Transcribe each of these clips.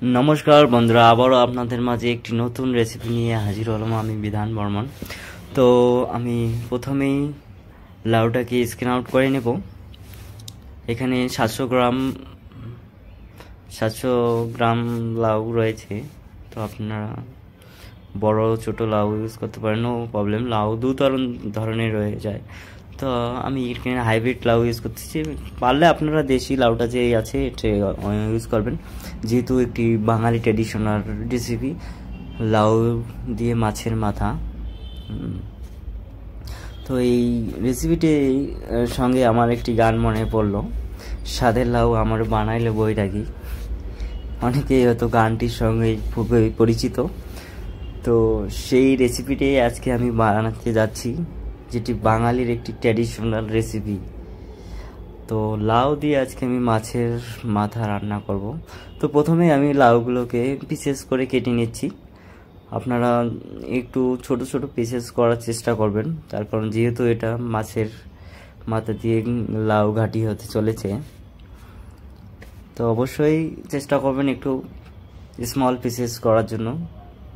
नमस्कार बंधुरा आबारो आपनादेर माझे एकटी नतून रेसिपि निये हाजिर हलाम आमी बिधान बर्मन। तो आमी प्रथमेई लाउटाके स्क्रिन आउट करे नेब। एखाने 700 ग्राम लाउ रयेछे। तो आपनारा बड़ो छोटो लाउ यूज करते पारेन, नो प्रब्लेम। लाउ दु धरनेर रये जाय। तो आमी एखाने हाइब्रिड लाउ यूज करतेछि। पारले आपनारा देशी लाउटा जे आछे एटा यूज करबेन, जेहेतु एकटी बांगाली ट्रेडिशनल रेसिपि लाउ दिए माछेर माथा। तो এই রেসিপিটির সঙ্গে আমার একটি গান মনে পড়লো, স্বাদের লাউ আমার বানাইলে বই রাখি। অনেকেই হয়তো গানটির সঙ্গে খুবই পরিচিত। তো সেই রেসিপিটাই আজকে আমি বানাতে যাচ্ছি, যেটি বাঙালির একটি ট্র্যাডিশনাল রেসিপি। তো লাউ দিয়ে আজকে আমি মাছের মাথা রান্না করব। তো প্রথমে আমি লাউগুলোকে পিসেস করে কেটে নিচ্ছি। আপনারা একটু ছোট ছোট পিসেস করার চেষ্টা করবেন, তার কারণ যেহেতু এটা মাছের মাথা দিয়ে লাউ ঘাটি হতে চলেছে, তো অবশ্যই চেষ্টা করবেন একটু স্মল পিসেস করার জন্য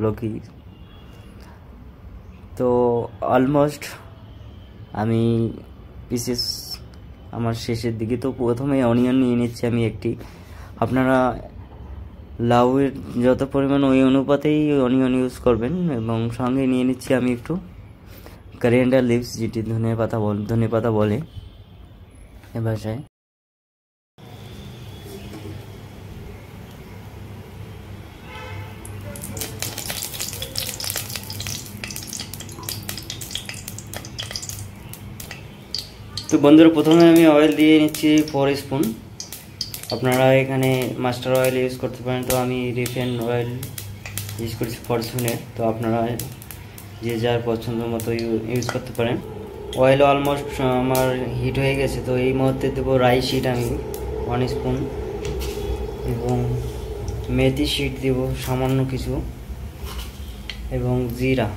লোকি। তো অলমোস্ট আমি পিসেস আমার শেষের দিকে। তো প্রথমে অনিয়ন নিয়ে নিচ্ছি আমি একটি। আপনারা লাউয়ের যত পরিমাণ ওই অনুপাতেই অনিয়ন ইউজ করবেন। এবং সঙ্গে নিয়ে নিচ্ছি আমি একটু করিয়েন্ডার লিভস, যেটি ধনেপাতা বলে এ ভাষায়। তো বন্ধুরা প্রথমে আমি অয়েল দিয়ে নিচ্ছি 4 স্পুন। আপনারা এখানে মাস্টার অয়েল ইউজ করতে পারেন, তো আমি রিফাইন্ড অয়েল ইউজ করছি ফরচুনের। তো আপনারা যে যার পছন্দ মতো ইউজ করতে পারেন। অয়েল অলমোস্ট আমার হিট হয়ে গেছে। তো এই মুহূর্তে দেবো রাই শিট আমি 1 স্পুন, এবং মেথি শিট দেব সামান্য কিছু, এবং জিরা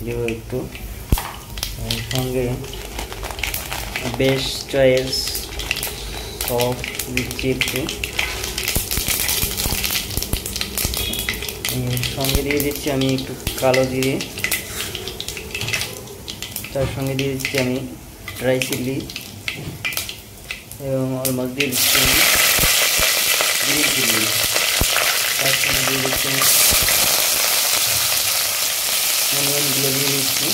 দেব একটু। সঙ্গে বেস্ট চয়েস সস দিচ্ছি একটু। সঙ্গে দিয়ে দিচ্ছি আমি একটু কালো জিরে, তার সঙ্গে দিয়ে দিচ্ছি আমি ড্রাই চিলি, এবং অলমোস্ট দিয়ে দিচ্ছি আমি গ্রিন চিলি। তার সঙ্গে দিয়ে দিচ্ছি আমি অনিয়নগুলো দিয়ে দিচ্ছি।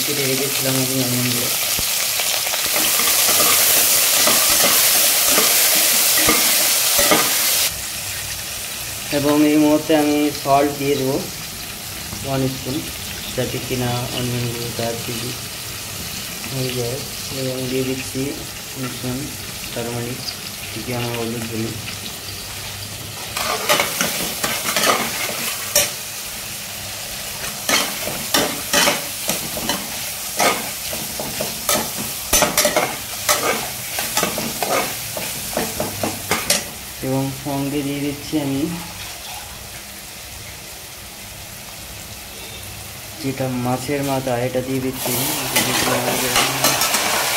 কেটে রেখেছিলাম আমি অনিয়নগুলো। এবং এই মুহূর্তে আমি সল্ট দিয়ে দেবো 1 স্পুন, যাতে কিনা অনিয়নগুলো তাড়াতাড়ি হয়ে যায়। এবং দিয়ে দিচ্ছি মিশ্রণ টারমারিক, যেটি আমার হলুদ বলি। এবং সঙ্গে দিয়ে দিচ্ছি আমি যেটা মাছের মাথা, এটা দিয়ে দিচ্ছি। যদি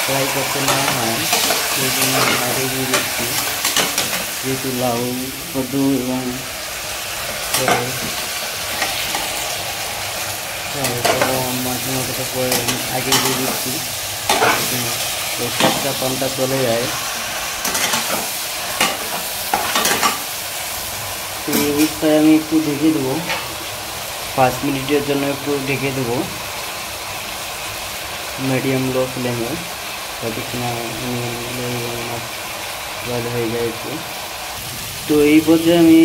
ফ্রাই করতে না হয় সেই জন্য আগে দিয়ে দিচ্ছি, যেহেতু লাউ কদু এবং মাছের মাথাটা পরে আগে দিয়ে দিচ্ছি, তো সবটা পানটা চলে যায়। তো এই অবস্থায় আমি একটু ঢেকে দেবো 5 মিনিটের জন্য, একটু ঢেকে দেবো মিডিয়াম লো ফ্লেমে, যাতে কিনা বয়েল হয়ে যায় একটু। তো এই পর্যায়ে আমি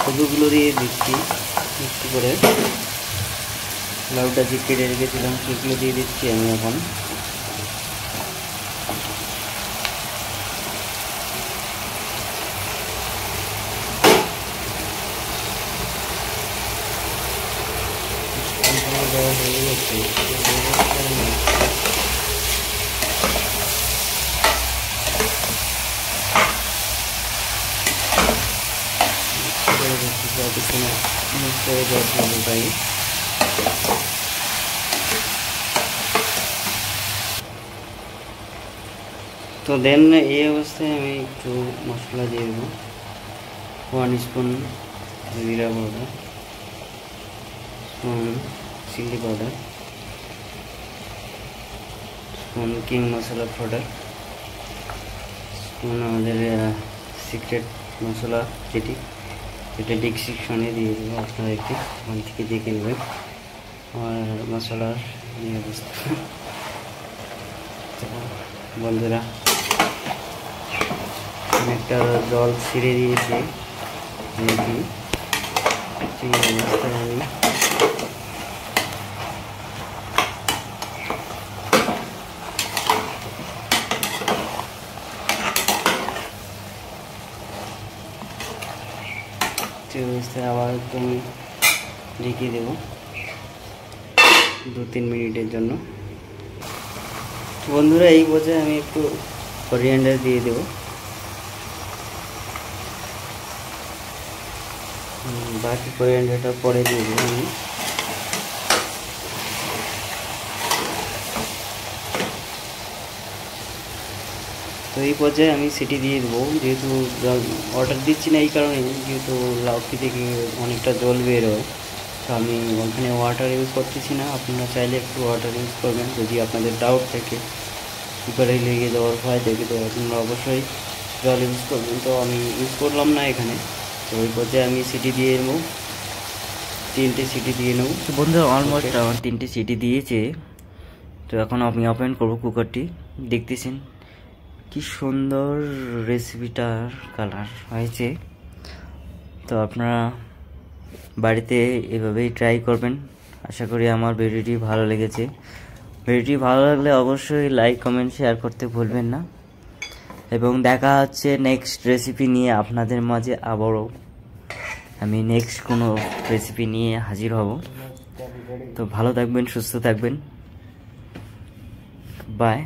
কদুগুলো দিয়ে দিচ্ছি একটু করে। লাউটা যে কেটে রেখেছিলাম সেগুলো দিয়ে দিচ্ছি আমি এখন। হয়ে গেছে তাই। তো তো দেন এই অবস্থায় আমি একটু মশলা দিয়ে দেবো। 1 স্পুন জিরা powder, spoon chilli powder, spoon king মশলা পাউডার, স্পুন আমাদের সিক্রেট মশলা যেটি, এটা ডিসক্রিপশনে দিয়ে দেবো, আপনারা একটু ওখান থেকে দেখে নেবেন আমার মশলার এই অবস্থা। বন্ধুরা আমি একটা জল ছিঁড়ে দিয়েছি, দেখি সেই অবস্থায় আমি আবার একটু আমি ঢেকে দেবো 2-3 মিনিটের জন্য। বন্ধুরা এই পর্যায়ে আমি একটু কোরিয়ান্ডার দিয়ে দেবো, বাকি কোরিয়ান্ডারটা পরে দিয়ে দেবো আমি। তো এই পর্যায়ে আমি সিটি দিয়ে দেবো, যেহেতু অর্ডার দিচ্ছি না এই কারণে, যেহেতু লাউকি থেকে অনেকটা জল বের হয়, তো আমি ওখানে ওয়াটার ইউজ করতেছি না। আপনারা চাইলে একটু ওয়াটার ইউজ করবেন যদি আপনাদের ডাউট থাকে, কুকারে লেগে যাওয়ার ভয় থেকে, তো আপনারা অবশ্যই জল ইউজ করবেন। তো আমি ইউজ করলাম না এখানে। তো ওই পর্যায়ে আমি সিটি দিয়ে নেবো, 3টে সিটি দিয়ে নেবো। তো বন্ধুরা অলমোস্ট আমার 3টে সিটি দিয়েছে। তো এখন আমি ওপেন করবো কুকারটি। দেখতেছেন কি সুন্দর রেসিপিটার কালার হয়েছে। তো আপনারা বাড়িতে এভাবেই ট্রাই করবেন। আশা করি আমার ভিডিওটি ভালো লেগেছে। ভিডিওটি ভালো লাগলে অবশ্যই লাইক কমেন্ট শেয়ার করতে ভুলবেন না, এবং দেখা হচ্ছে নেক্সট রেসিপি নিয়ে আপনাদের মাঝে। আবারও আমি নেক্সট কোনো রেসিপি নিয়ে হাজির হব। তো ভালো থাকবেন, সুস্থ থাকবেন, বাই।